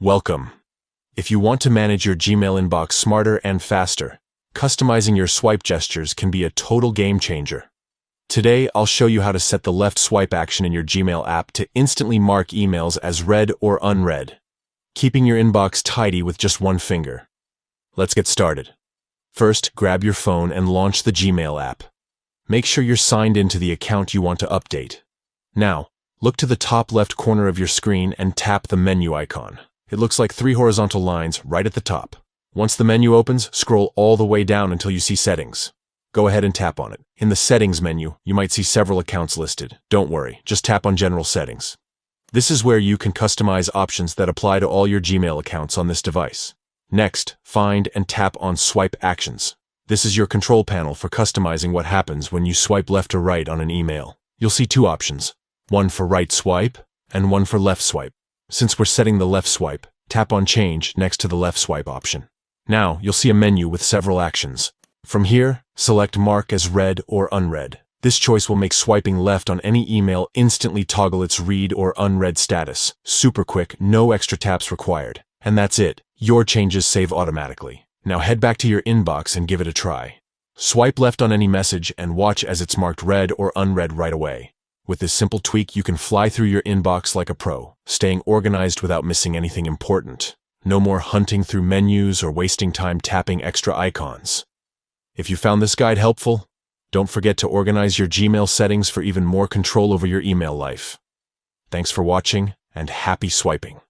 Welcome. If you want to manage your Gmail inbox smarter and faster, customizing your swipe gestures can be a total game changer. Today, I'll show you how to set the left swipe action in your Gmail app to instantly mark emails as read or unread, keeping your inbox tidy with just one finger. Let's get started. First, grab your phone and launch the Gmail app. Make sure you're signed into the account you want to update. Now, look to the top left corner of your screen and tap the menu icon. It looks like 3 horizontal lines right at the top. Once the menu opens, scroll all the way down until you see Settings. Go ahead and tap on it. In the Settings menu, you might see several accounts listed. Don't worry, just tap on General Settings. This is where you can customize options that apply to all your Gmail accounts on this device. Next, find and tap on Swipe Actions. This is your control panel for customizing what happens when you swipe left or right on an email. You'll see 2 options, one for right swipe and one for left swipe. Since we're setting the left swipe, tap on Change next to the left swipe option. Now, you'll see a menu with several actions. From here, select Mark as read or unread. This choice will make swiping left on any email instantly toggle its read or unread status. Super quick, no extra taps required. And that's it. Your changes save automatically. Now head back to your inbox and give it a try. Swipe left on any message and watch as it's marked read or unread right away. With this simple tweak, you can fly through your inbox like a pro, staying organized without missing anything important. No more hunting through menus or wasting time tapping extra icons. If you found this guide helpful, don't forget to organize your Gmail settings for even more control over your email life. Thanks for watching, and happy swiping.